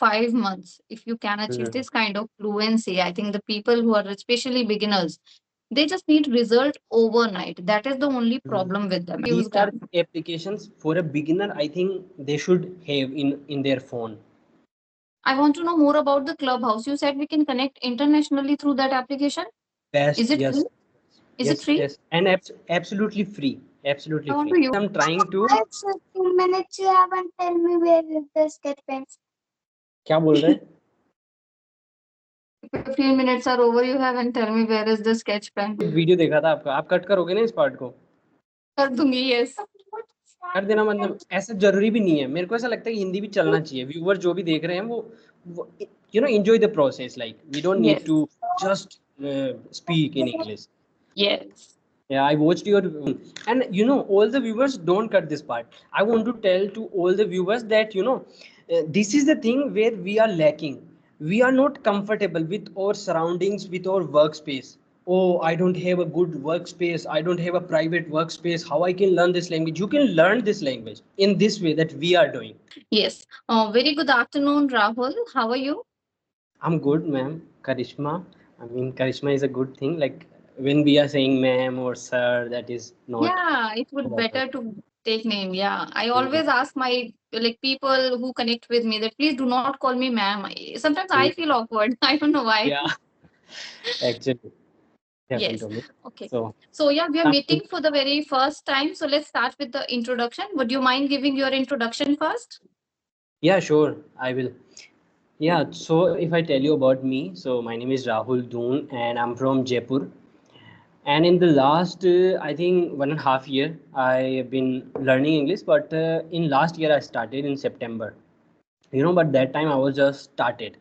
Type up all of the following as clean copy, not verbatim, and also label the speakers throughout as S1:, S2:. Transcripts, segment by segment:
S1: 5 months, if you can achieve
S2: Mm.
S1: this kind of fluency, I think the people who are especially beginners, they just need result overnight. That is the only
S2: Mm.
S1: problem with them.
S2: These
S1: Use
S2: are
S1: grammar.
S2: applications for a beginner. I think they should have in their phone.
S1: I want to know more about the Clubhouse. You said we can connect internationally through that application.
S2: Best,
S1: Is it free?
S2: yes,
S1: Is it
S2: yes,
S1: free?
S2: yes, and absolutely free, absolutely
S1: I want
S2: free.
S1: to use.
S2: I'm trying to.
S3: It's 15 minutes you haven't tell me where is the sketch pens.
S2: क्या बोल रहे हैं?
S1: 15 minutes are over. You haven't tell me where is the sketch pen.
S2: Video देखा था आपका, आप cut करोगे ना इस पार्ट को?
S1: कर दूंगी, yes.
S2: कर देना, मतलब ऐसा जरूरी भी नहीं है, मेरे को ऐसा लगता है कि हिंदी भी चलना चाहिए, व्यूवर जो भी देख रहे हैं वो enjoy the process, like we don't need
S1: Yes.
S2: to just speak in English.
S1: Yes.
S2: Yeah, I watched your, and all the viewers don't cut this part. I want to tell to all the viewers that this is the thing where we are lacking. We are not comfortable with our surroundings, with our workspace. Oh, I don't have a good workspace. I don't have a private workspace. How I can learn this language? You can learn this language in this way that we are doing.
S1: Yes. Very good afternoon, Rahul. How are you?
S2: I'm good, ma'am. Karishma. I mean, Karishma is a good thing. Like when we are saying ma'am or sir, that is not.
S1: Yeah, it would
S2: Proper.
S1: better to take name. Yeah, I
S2: Mm,
S1: always ask my like people who connect with me that please do not call me ma'am. Sometimes I
S2: mm.
S1: feel awkward. I don't know why.
S2: Yeah, actually happened
S1: Yes.
S2: to me.
S1: Okay.
S2: So,
S1: So yeah, we are
S2: something.
S1: meeting for the very first time. So let's start with the introduction. Would you mind giving your introduction first?
S2: Yeah, sure, I will. Yeah, so if I tell you about me, so my name is Rahul Doon and I'm from Jaipur. And in the last, I think 1.5 year, I have been learning English. But in last year, I started in September. But that time I was just started.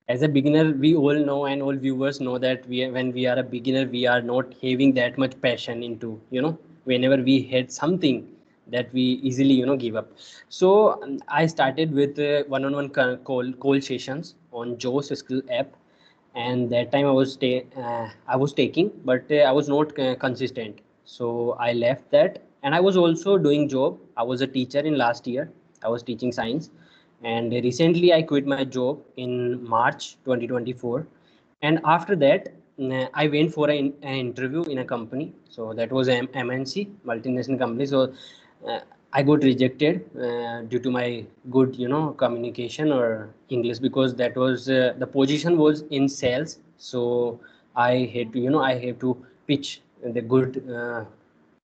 S2: As a beginner, we all know and all viewers know that when we are a beginner, we are not having that much passion into, whenever we hit something that we easily, give up. So I started with one-on-one call sessions on Joe's skill app, and that time I was taking, but I was not consistent. So I left that, and I was also doing job. I was a teacher in last year. I was teaching science, and recently I quit my job in March 2024. And after that, I went for an interview in a company. So that was an MNC, multinational company. So uh, I got rejected due to my good, communication or English, because that was the position was in sales. So I had to, I have to pitch the good.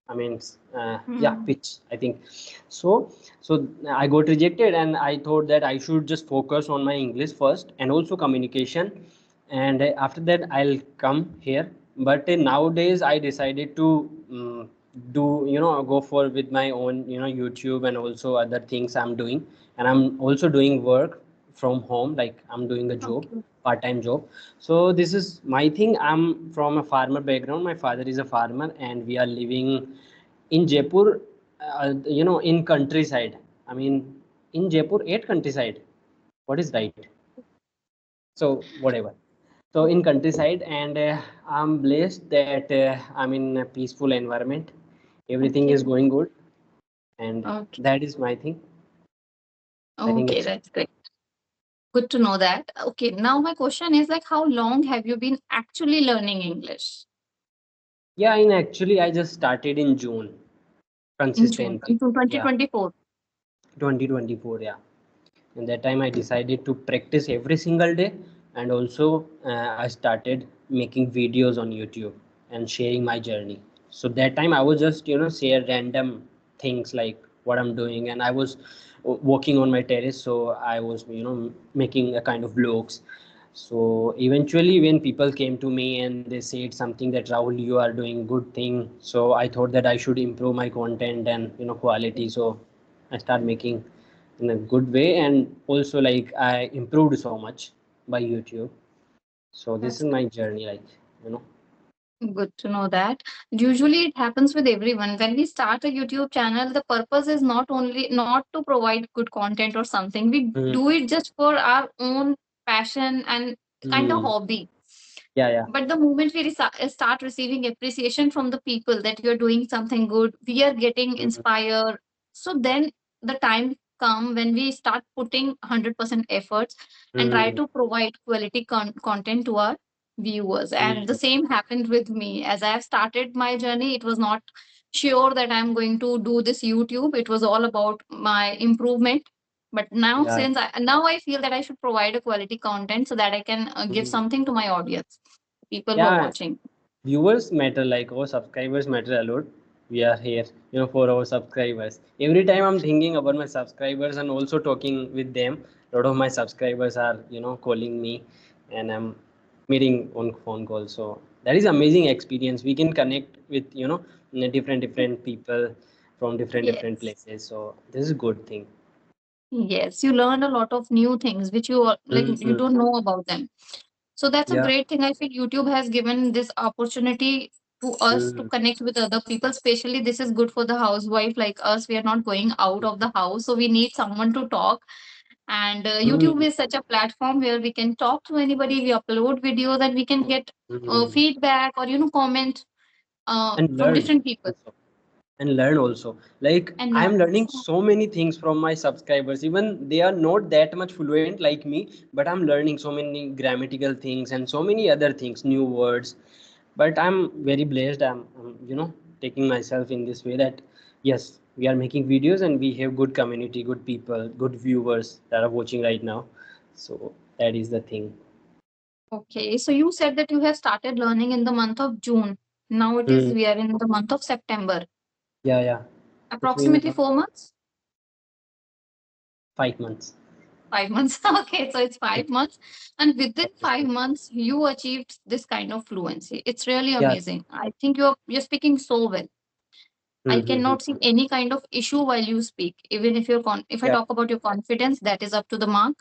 S2: I mean, yeah,
S1: Hmm.
S2: pitch. I think so. So I got rejected, and I thought that I should just focus on my English first and also communication, and after that I'll come here. But nowadays I decided to do go for with my own YouTube and also other things I'm doing, and I'm also doing work from home, like I'm doing a job,
S1: Okay.
S2: part-time job. So this is my thing. I'm from a farmer background. My father is a farmer, and we are living in Jaipur, in countryside. I mean, in Jaipur, at countryside. What is right? So whatever. So in countryside, and I'm blessed that I'm in a peaceful environment. Everything is
S1: Okay.
S2: going good, and
S1: Okay.
S2: that is my thing. I think
S1: Okay,
S2: it's.
S1: that's great. Good to know that. Okay, now my question is like, how long have you been actually learning English?
S2: Yeah, in actually I just started in June
S1: In June,
S2: consistently.
S1: in
S2: Yeah,
S1: 2024.
S2: 2024. Yeah, and that time I decided to practice every single day, and also I started making videos on YouTube and sharing my journey. So that time I was just share random things like what I'm doing, and I was walking on my terrace, so I was making a kind of vlogs. So eventually when people came to me and they said something that Rahul, you are doing good thing, so I thought that I should improve my content and quality. So I start making in a good way, and also like I improved so much by YouTube. So this
S1: That's
S2: is my journey, like you know
S1: good to know that. Usually it happens with everyone. When we start a YouTube channel, the purpose is not only not to provide good content or something. We
S2: mm,
S1: do it just for our own passion and kind of
S2: mm,
S1: hobby.
S2: yeah, yeah,
S1: But the moment we start receiving appreciation from the people that you're doing something good, we are getting
S2: mm,
S1: inspired. So then the time come when we start putting 100% efforts and try
S2: Mm,
S1: to provide quality content to our viewers. And the
S2: mm,
S1: same happened with me. As I have started my journey, it was not sure that I'm going to do this YouTube. It was all about my improvement. But now,
S2: yeah.
S1: since I feel that I should provide a quality content so that I can give
S2: Mm,
S1: something to my audience, people who are
S2: yeah.
S1: watching.
S2: Viewers matter, like our subscribers matter a lot. We are here, for our subscribers. Every time I'm thinking about my subscribers and also talking with them, a lot of my subscribers are, calling me, and I'm meeting on phone call. So that is amazing experience. We can connect with, different people from different
S1: Yes.
S2: places. So this is a good thing.
S1: Yes, you learn a lot of new things which like you
S2: Mm-hmm.
S1: don't know about them. So that's a
S2: Yeah.
S1: great thing. I feel YouTube has given this opportunity to us to
S2: Mm-hmm.
S1: connect with other people. Especially this is good for the housewife like us. We are not going out of the house, so we need someone to talk. And YouTube is such a platform where we can talk to anybody. We upload videos and we can get
S2: Mm-hmm.
S1: feedback or comment
S2: And
S1: from
S2: learn
S1: different people
S2: also. And learn also, like
S1: and
S2: I'm
S1: learn.
S2: learning so many things from my subscribers, even they are not that much fluent like me, but I'm learning so many grammatical things and so many other things, new words. But I'm very blessed. I'm taking myself in this way that yes, we are making videos and we have good community, good people, good viewers that are watching right now. So that is the thing.
S1: Okay, so you said that you have started learning in the month of June. Now it is
S2: Hmm.
S1: we are in the month of September.
S2: Yeah, yeah, it's been
S1: Approximately 4 months,
S2: 5 months.
S1: 5 months. Okay, so it's 5 months, and within 5 months, you achieved this kind of fluency. It's really
S2: Yeah.
S1: amazing. I think you're speaking so well. I cannot see
S2: Mm-hmm.
S1: any kind of issue while you speak. Even if if I
S2: Yeah.
S1: talk about your confidence, that is up to the mark,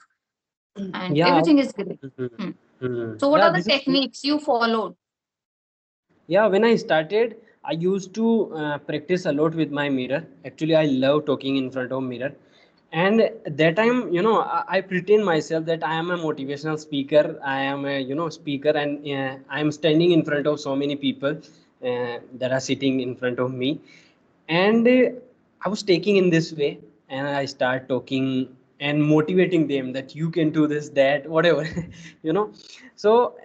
S1: and
S2: Yeah.
S1: everything is great.
S2: Mhm.
S1: Hmm.
S2: Mhm.
S1: So, what
S2: Yeah,
S1: are the
S2: this is true.
S1: techniques you followed?
S2: Yeah, when I started, I used to practice a lot with my mirror. Actually, I love talking in front of mirror. And at that time, I pretend myself that I am a motivational speaker. I am a, speaker, and I am standing in front of so many people that are sitting in front of me. And I was taking in this way, and I start talking and motivating them that you can do this, that, whatever, you know. So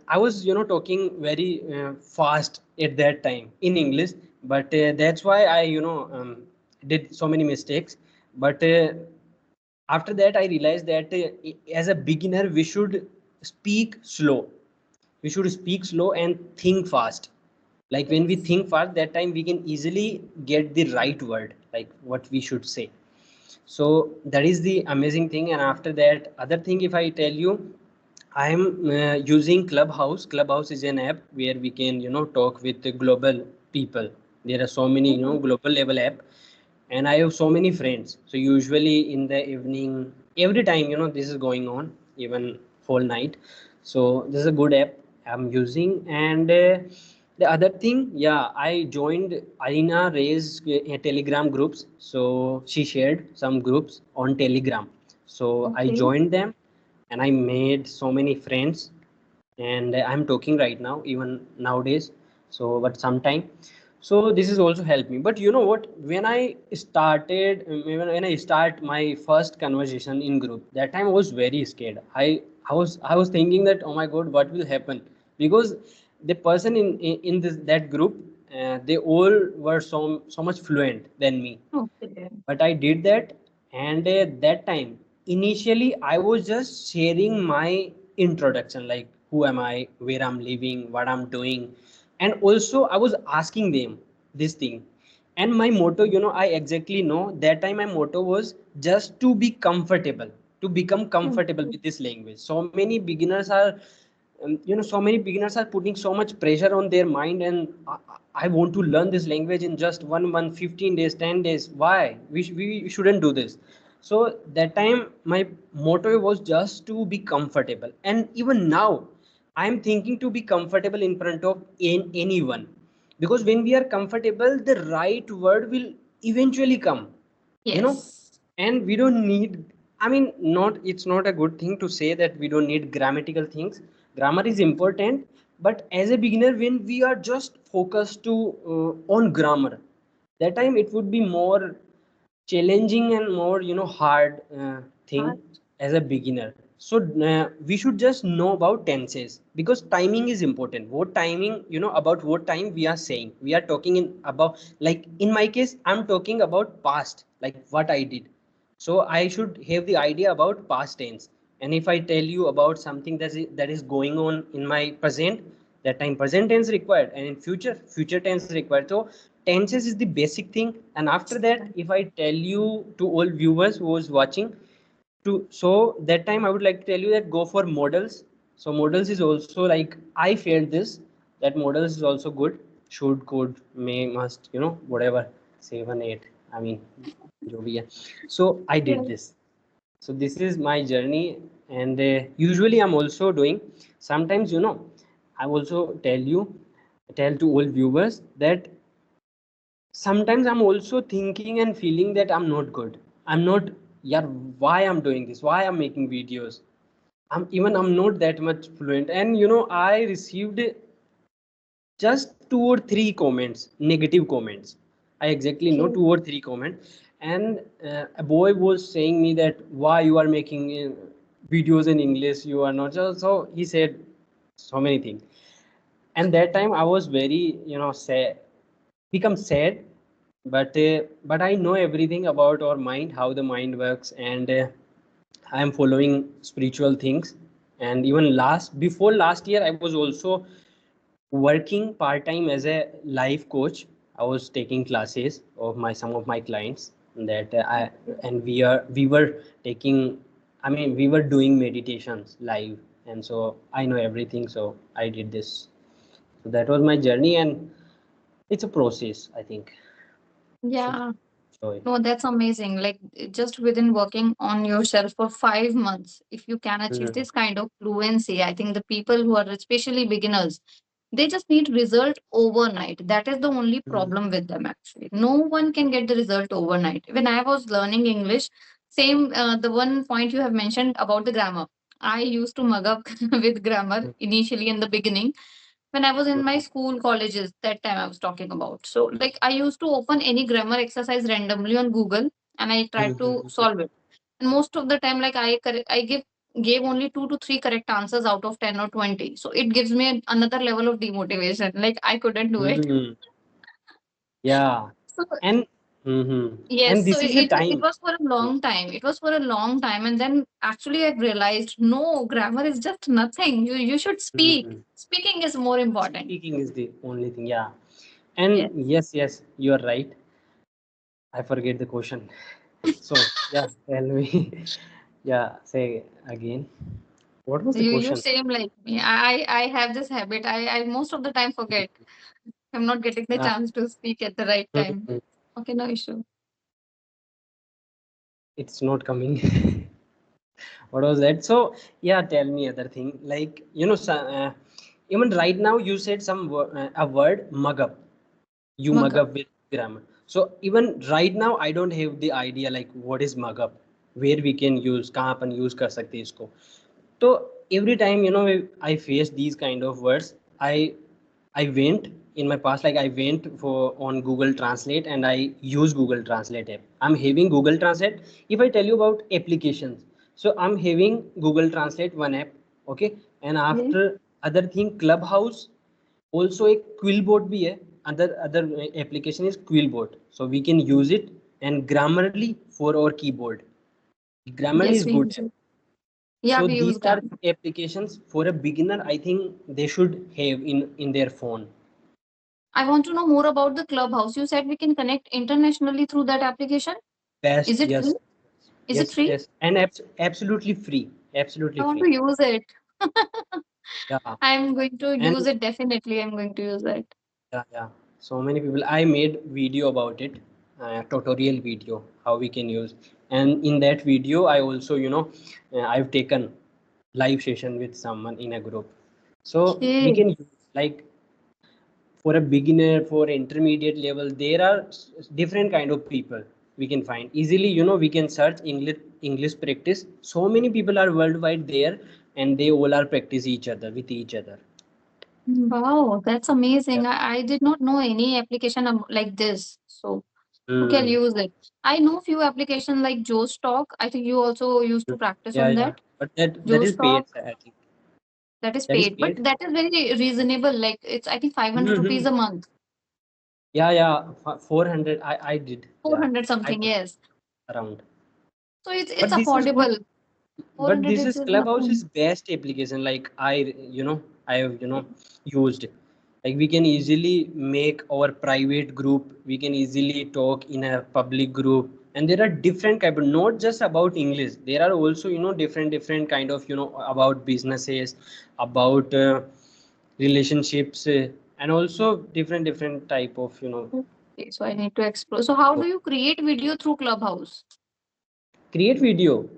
S2: I was talking very fast at that time in English, but that's why I did so many mistakes. But after that I realized that as a beginner we should speak slow. We should speak slow and think fast. Like when we
S1: Yes.
S2: think fast, that time we can easily get the right word, like what we should say. So that is the amazing thing. And after that, other thing, if I tell you, I am using Clubhouse. Clubhouse is an app where we can talk with the global people. There are so many
S1: Mhm.
S2: global level app, and I have so many friends. So usually in the evening, every time this is going on, even whole night. So this is a good app I'm using. And the other thing, yeah, I joined Alina Ray's Telegram groups. So she shared some groups on Telegram, so I
S1: Okay.
S2: joined them, and I made so many friends. And I'm talking right now, even nowadays. So but sometime, so this has also helped me. But you know what, when I started, when I start my first conversation in group, that time I was very scared. I was thinking that, oh my god, what will happen? Because the person in this that group, they all were so much fluent than me.
S1: Okay.
S2: But I did that. And that time, initially I was just sharing my introduction, like who am I, where I'm living, what I'm doing. And also I was asking them this thing. And my motto, I exactly know that time my motto was just to be comfortable, to become comfortable
S1: Okay.
S2: with this language. So many beginners are, so many beginners are putting so much pressure on their mind. And I want to learn this language in just 1 month, 15 days, 10 days. Why we shouldn't do this? So that time my motto was just to be comfortable. And even now I'm thinking to be comfortable in front of anyone. Because when we are comfortable, the right word will eventually come, you know.
S1: Yes.
S2: And we don't need, I mean, not, it's not a good thing to say that we don't need grammatical things. Grammar is important. But as a beginner, when we are just focused to on grammar, that time it would be more challenging and more hard thing as a beginner. So we should just know about tenses, because timing is important. What timing, about what time we are saying, we are talking in about, like in my case I'm talking about past, like what I did. So I should have the idea about past tense. And if I tell you about something that is going on in my present, that time present tense required, and in future tense required. So tenses is the basic thing. And after that, if I tell you to all viewers who was watching, to so that time I would like to tell you that go for models. So models is also like, I felt this, that models is also good. Should, could, may, must, whatever, 7 8, I mean, jo bhi hai. So I did
S1: Yes.
S2: this. So this is my journey. And usually I'm also doing, sometimes, I also tell to all viewers that sometimes I'm also thinking and feeling that I'm not good. I'm not, yeah, why I'm doing this, why I'm making videos. I'm not that much fluent. And I received just 2 or 3 comments, negative comments. I exactly know
S1: Okay.
S2: 2 or 3 comments. And a boy was saying me that why you are making videos in English, you are not. So he said so many things. And that time I was very, sad, become sad. But I know everything about our mind, how the mind works. And I am following spiritual things. And even before last year I was also working part time as a life coach. I was taking classes of my some of my clients, that I and we were taking, I mean, we were doing meditations live. And so I know everything, so I did this. So that was my journey. And it's a process, I think. Should
S1: Yeah.
S2: enjoy.
S1: No, that's amazing. Like just within working on yourself for 5 months, if you can achieve
S2: Mhm.
S1: this kind of fluency, I think the people who are especially beginners, they just need result overnight. That is the only
S2: Mhm.
S1: problem with them actually. No one can get the result overnight. When I was learning English, same the one point you have mentioned about the grammar. I used to mug up with grammar initially in the beginning when I was in my school, colleges, that time I was talking about. So, like, I used to open any grammar exercise randomly on Google and I tried to
S2: Mhm.
S1: solve it. And most of the time, like, I gave only 2 to 3 correct answers out of 10 or 20. So it gives me another level of demotivation. Like, I couldn't do it.
S2: Mhm. Yeah.
S1: So,
S2: And and
S1: yes, so
S2: this is the
S1: it
S2: time.
S1: was for a long time. It was for a long time. And then actually I realized no, grammar is just nothing. You should speak.
S2: Mhm.
S1: Speaking is more important.
S2: Speaking is the only thing, yeah.
S1: Yes.
S2: And yes, you are right. I forget the question. So yeah, tell me. Yeah, say again. What was the
S1: You
S2: question?
S1: same like me. I have this habit. I most of the time forget. I'm not getting the
S2: Uh,
S1: chance to speak at the right time.
S2: mhm.
S1: Okay, no issue.
S2: It's not coming. What was that? So yeah, tell me other thing. Like even right now you said a word mug up. You mug
S1: Mug up.
S2: up with grammar. So even right now I don't have the idea like what is mug up, where we can use, कहाँ अपन use कर सकते हैं इसको. So every time I face these kind of words, I went in my past, like I went for on Google Translate and I use Google Translate app. I'm having Google Translate. If I tell you about applications, so I'm having Google Translate one app, okay. And
S1: Yeah.
S2: after other thing, Clubhouse, also a Quillbot bhi hai. Other application is Quillbot, so we can use it. And Grammarly for our keyboard. Grammarly
S1: Yes,
S2: is
S1: we
S2: good.
S1: use it. Yeah,
S2: So
S1: we use
S2: these are
S1: grammar.
S2: applications for a beginner. I think they should have in their phone.
S1: I want to know more about the clubhouse. You said we can connect internationally through that application.
S2: Best,
S1: Is it free?
S2: yes,
S1: Is it free?
S2: yes, and absolutely free, absolutely
S1: I want
S2: free.
S1: to use it.
S2: Yeah,
S1: I'm going to
S2: and
S1: use it. Definitely, I'm going to use it.
S2: yeah. So many people. I made video about it, tutorial video how we can use. And in that video, I also I've taken live session with someone in a group. So we
S1: Okay.
S2: can use, like, for a beginner, for intermediate level, there are different kind of people we can find easily. We can search English practice. So many people are worldwide there, and they all are practice each other with each other.
S1: Wow, that's
S2: Yeah.
S1: amazing. I did not know any application like this. So. Okay, I'll
S2: Hmm.
S1: use it. I know few applications like Joe's Talk. I think you also used to practice
S2: Yeah,
S1: on
S2: yeah.
S1: that.
S2: But that
S1: Joe's
S2: is paid,
S1: Talk,
S2: I think.
S1: that is
S2: That is
S1: paid, but
S2: paid.
S1: that is very reasonable. Like it's I think 500
S2: Mm-hmm.
S1: rupees a month,
S2: Yeah, yeah. 400. I did. Yeah.
S1: 400
S2: I
S1: something.
S2: did
S1: Yes,
S2: around.
S1: so it's
S2: But this is good.
S1: affordable.
S2: But
S1: 400
S2: this
S1: is
S2: is
S1: just
S2: Clubhouse
S1: nothing.
S2: is best application. Like I have used. Like we can easily make our private group. We can easily talk in a public group. And there are different kind, but not just about English. There are also different kind of about businesses, about relationships, and also different type of
S1: Okay, so I need to explore. So how do you create video through Clubhouse?
S2: create video.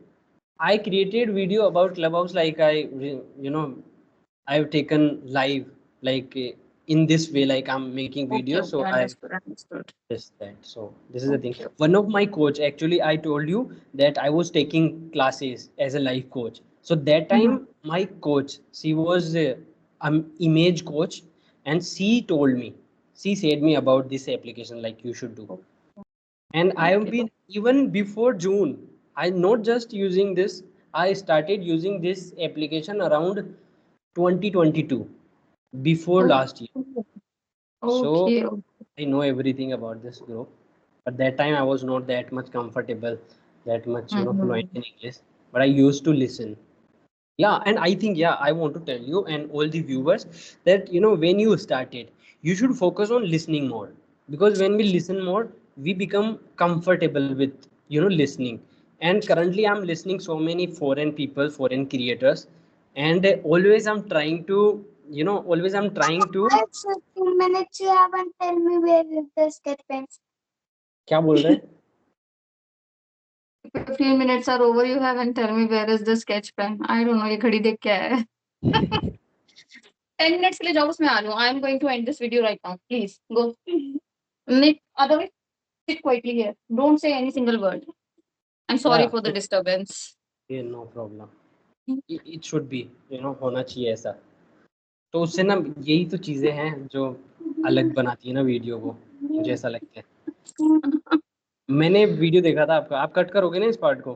S2: I created video about Clubhouse, like I've taken live, like in this way, like I'm making
S1: Okay,
S2: videos.
S1: okay,
S2: So I
S1: understood, understood.
S2: yes that. So this is the thing.
S1: Okay, okay.
S2: One of my coach, actually, I told you that I was taking classes as a life coach. So that
S1: Mhm.
S2: time, my coach, she was image coach, and she told me, she said me about this application, like you should do. And I have
S1: Okay,
S2: been even before June. I not just using this. I started using this application around 2022, before
S1: okay,
S2: last year. So
S1: okay.
S2: I know everything about this group. But that time I was not that much comfortable, that much fluent
S1: Mhm.
S2: in English. But I used to listen. Yeah, and I think, yeah, I want to tell you and all the viewers that when you started, you should focus on listening more, because when we listen more, we become comfortable with listening. And currently I'm listening so many foreign people, foreign creators, and always I'm trying to
S3: It's 15 minutes you haven't tell me where is the sketch pen.
S2: क्या बोल रहे हैं
S1: 15 minutes are over. You haven't tell me where is the sketch pen. I don't know. ये घड़ी देख क्या है? 10 minutes के लिए जाओ उसमें आ जाओ. I am going to end this video right now. Please go. Nick, otherwise sit quietly here. Don't say any single word. I'm sorry
S2: yeah,
S1: for the
S2: so
S1: disturbance.
S2: yeah, no problem. It should be होना चाहिए ऐसा. तो उससे ना यही तो चीजें हैं जो अलग बनाती है ना वीडियो को, मुझे ऐसा लगता है. मैंने वीडियो देखा था आपका, आप कट करोगे ना इस पार्ट को?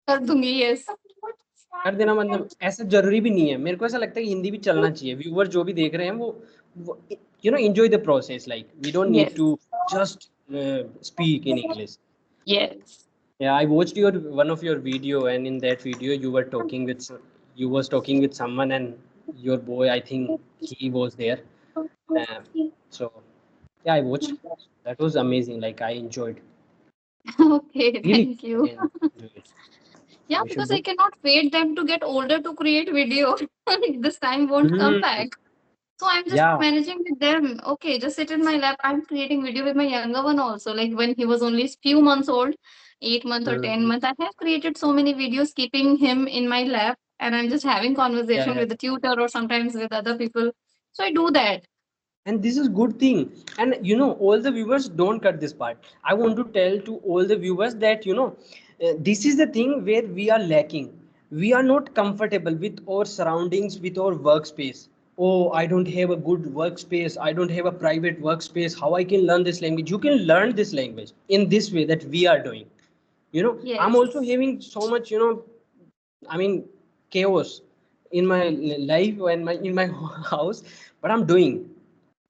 S1: कर दूंगी yes.
S2: कर देना, मतलब ऐसा जरूरी भी नहीं है. मेरे को ऐसा लगता है कि हिंदी भी चलना चाहिए. व्यूअर जो भी देख रहे हैं वो enjoy the process. Like we don't need
S1: Yes.
S2: To just speak in English.
S1: Yes.
S2: Yeah, I watched your one of your video, and in that video you were talking with you was talking with someone, and your boy, I think he was there. Um, so yeah, I watched. That was amazing. Like I enjoyed.
S1: Okay,
S2: Really,
S1: thank
S2: I
S1: you.
S2: enjoyed it.
S1: Yeah,
S2: We should
S1: because I
S2: do.
S1: cannot wait them to get older to create video. This time won't come
S2: Mhm.
S1: back. So I'm just
S2: Yeah,
S1: managing with them. Okay, just sit in my lap. I'm creating video with my younger one also. Like when he was only few months old, 8 months or 10 months, I have created so many videos keeping him in my lap, and I'm just having
S2: yeah,
S1: conversation
S2: yeah.
S1: with the tutor or sometimes with other people. So I do that.
S2: And this is good thing. And all the viewers, don't cut this part. I want to tell to all the viewers that this is the thing where we are lacking. We are not comfortable with our surroundings, with our workspace. Oh, I don't have a good workspace, I don't have a private workspace, how I can learn this language? You can learn this language in this way that we are doing. I'm
S1: Yes.
S2: also having so much I mean chaos in my life and in my house, but I'm doing.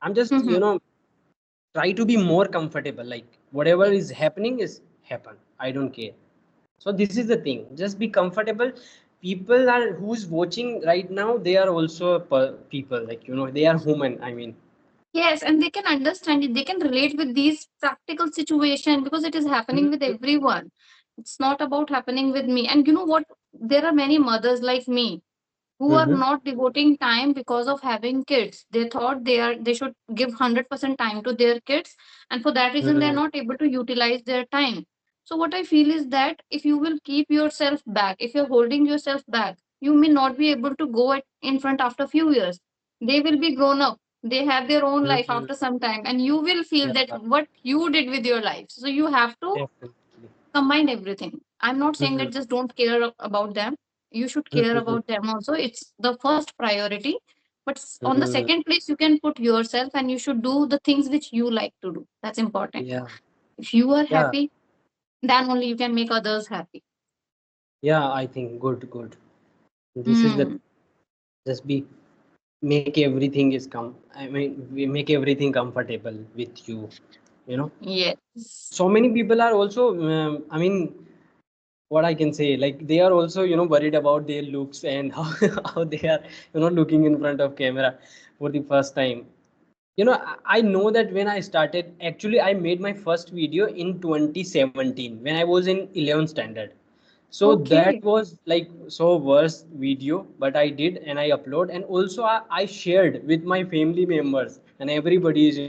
S2: I'm just
S1: Mhm.
S2: try to be more comfortable. Like whatever is
S1: Yes.
S2: happening is happen. I don't care. So this is the thing. Just be comfortable. People are who's watching right now. They are also people. Like they are human. I mean.
S1: Yes, and they can understand it. They can relate with these practical situation because it is happening with
S2: Mhm.
S1: everyone. It's not about happening with me. And you know what? There are many mothers like me who are
S2: Mhm.
S1: not devoting time because of having kids. They thought they should give 100% time to their kids, and for that reason they are
S2: Mhm.
S1: not able to utilize their time. So what I feel is that if you will keep yourself back, if you're holding yourself back, you may not be able to go in front after few years. They will be grown up. They have their own life
S2: Mhm.
S1: after some time, and you will feel
S2: Yeah.
S1: that what you did with your life. So you have to
S2: Definitely.
S1: combine everything. I'm not saying
S2: Mhm.
S1: that just don't care about them. You should care
S2: Mhm.
S1: about them also. It's the first priority. But on the
S2: Mhm.
S1: second place, you can put yourself and you should do the things which you like to do. That's important.
S2: Yeah.
S1: If you are
S2: Yeah,
S1: happy, then only you can make others happy.
S2: yeah, I think good. This is the
S1: Hmm.
S2: just be make everything is come. I mean, we make everything comfortable with you. You know,
S1: Yes.
S2: so many people are also. I mean, what I can say, like they are also worried about their looks and how how they are looking in front of camera for the first time. I know that when I started, actually I made my first video in 2017 when I was in 11th standard. So that
S1: Okay.
S2: was like so worst video, but I did and I upload, and also I shared with my family members, and everybody is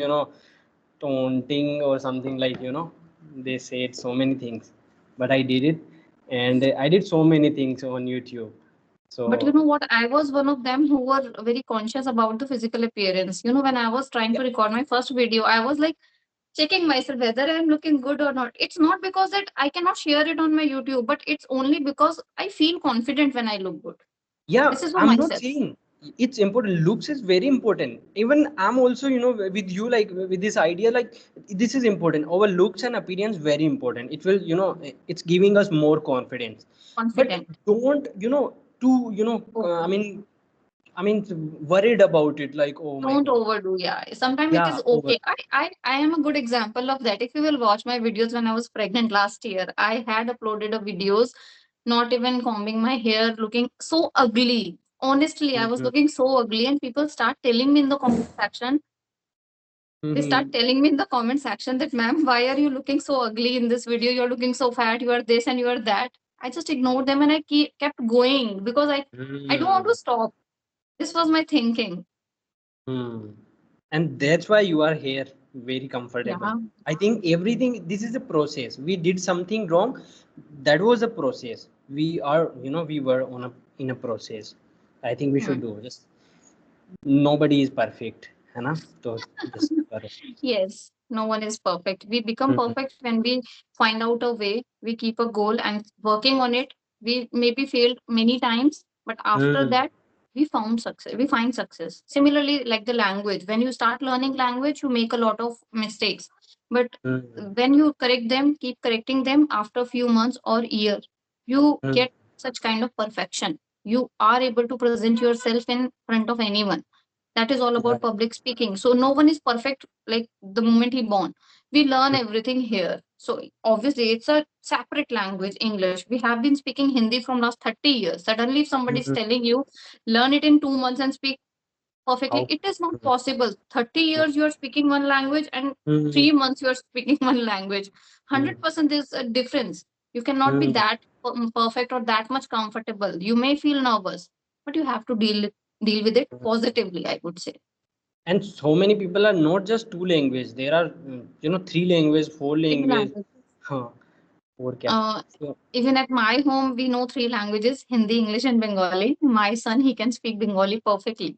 S2: taunting or something, like they said so many things, but I did it, and I did so many things on YouTube.
S1: But you
S2: So
S1: know what? I was one of them who were very conscious about the physical appearance. When I was trying
S2: yeah,
S1: to record my first video, I was like checking myself whether I'm looking good or not. It's not because that I cannot share it on my YouTube, but it's only because I feel confident when I look good.
S2: yeah,
S1: This is for
S2: I'm not
S1: myself.
S2: saying it's important. Looks is very important. Even I'm also with you, like with this idea, like this is important. Our looks and appearance very important. It will it's giving us more confidence. But
S1: Confident.
S2: don't too I
S1: Okay.
S2: mean, worried about it, like, oh my
S1: Don't
S2: god.
S1: overdo. Yeah. Sometimes it
S2: Yeah,
S1: is
S2: over.
S1: okay. I am a good example of that. If you will watch my videos when I was pregnant last year, I had uploaded a videos not even combing my hair, looking so ugly. Honestly, I was
S2: Mhm.
S1: looking so ugly, and people start telling me in the comment section. They start
S2: Mhm.
S1: telling me in the comment section that, ma'am, why are you looking so ugly in this video? You're looking so fat. You are this and you are that. I just ignored them and kept going because I don't want to
S2: Mhm.
S1: stop. This was my thinking.
S2: Hmm. And that's why you are here, very comfortable.
S1: Yeah.
S2: I think everything, this is a process. We did something wrong. That was a process. We are, we were in a process. I think we
S1: Hmm.
S2: should do. Just nobody is perfect, है ना? तो just करो.
S1: Yes, no one is perfect. We become
S2: Hmm.
S1: perfect when we find out a way, we keep a goal and working on it. We maybe failed many times, but after
S2: Hmm.
S1: that, we found success. We find success. Similarly, like the language, when you start learning language, you make a lot of mistakes. But
S2: Hmm.
S1: when you correct them, keep correcting them after a few months or year, you
S2: Hmm.
S1: get such kind of perfection. You are able to present yourself in front of anyone. That is all
S2: Yeah.
S1: about public speaking. So no one is perfect like the moment he born. We learn everything here. So obviously it's a separate language, English. We have been speaking Hindi from last 30 years. Suddenly if somebody is
S2: Hmm.
S1: telling you learn it in 2 months and speak perfectly,
S2: How?
S1: it is not
S2: Hmm.
S1: possible. 30 years you are speaking one language and
S2: Hmm.
S1: 3 months you are speaking one language.
S2: Hmm.
S1: 100% there's a difference. You cannot be
S2: Hmm.
S1: that perfect or that much comfortable. You may feel nervous, but you have to deal with it positively, I would say.
S2: And so many people are not just two language. There are three language, four
S1: Three
S2: language.
S1: languages.
S2: हाँ, और क्या?
S1: Uh,
S2: So,
S1: Even at my home, we know three languages: Hindi, English, and Bengali. My son, he can speak Bengali perfectly,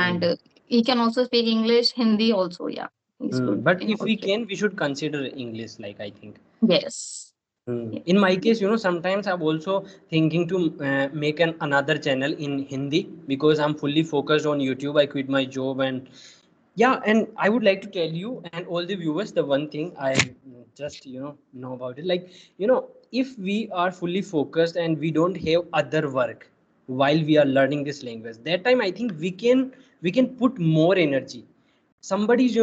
S1: and
S2: hmm,
S1: he can also speak English, Hindi also. Yeah, he's good
S2: but
S1: in
S2: if
S1: all
S2: we
S1: three.
S2: can, we should consider English, like I think.
S1: Yes.
S2: Hmm.
S1: Yeah.
S2: In my case, sometimes I'm also thinking to make another channel in Hindi because I'm fully focused on YouTube. I quit my job, and yeah, and I would like to tell you and all the viewers the one thing I just know about it. Like if we are fully focused and we don't have other work while we are learning this language, that time I think we can put more energy. Somebody's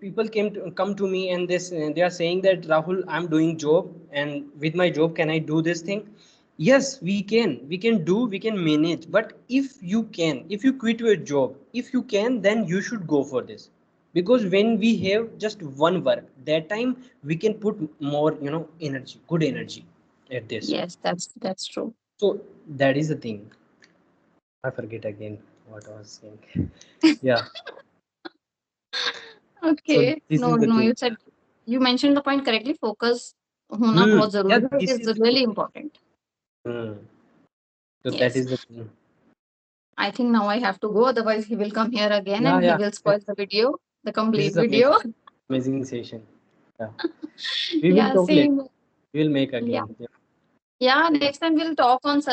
S2: people come to me and this they are saying that, Rahul, I'm doing job, and with my job can I do this thing? Yes, we can do, we can manage, but if you quit your job, if you can, then you should go for this, because when we have just one work, that time we can put more energy, good energy at this.
S1: Yes, that's true.
S2: So that is the thing. I forget again what I was saying. Yeah, so
S1: Okay.
S2: this
S1: No,
S2: is the
S1: no,
S2: thing.
S1: you said you mentioned the point correctly. Focus होना
S2: Hmm.
S1: बहुत
S2: Yeah,
S1: जरूरी है. It
S2: this
S1: is
S2: is
S1: really
S2: important.
S1: important.
S2: Hmm. So that
S1: Yes.
S2: is the thing.
S1: I think now I have to go. Otherwise, he will come here again
S2: Yeah,
S1: and he
S2: yeah.
S1: will spoil the video, the
S2: This
S1: complete
S2: is amazing,
S1: video.
S2: amazing session. Yeah. We will
S1: Yeah,
S2: talk later.
S1: same.
S2: We will make
S1: Yeah.
S2: again. Yeah.
S1: Yeah,
S2: Yeah.
S1: next time we'll talk on such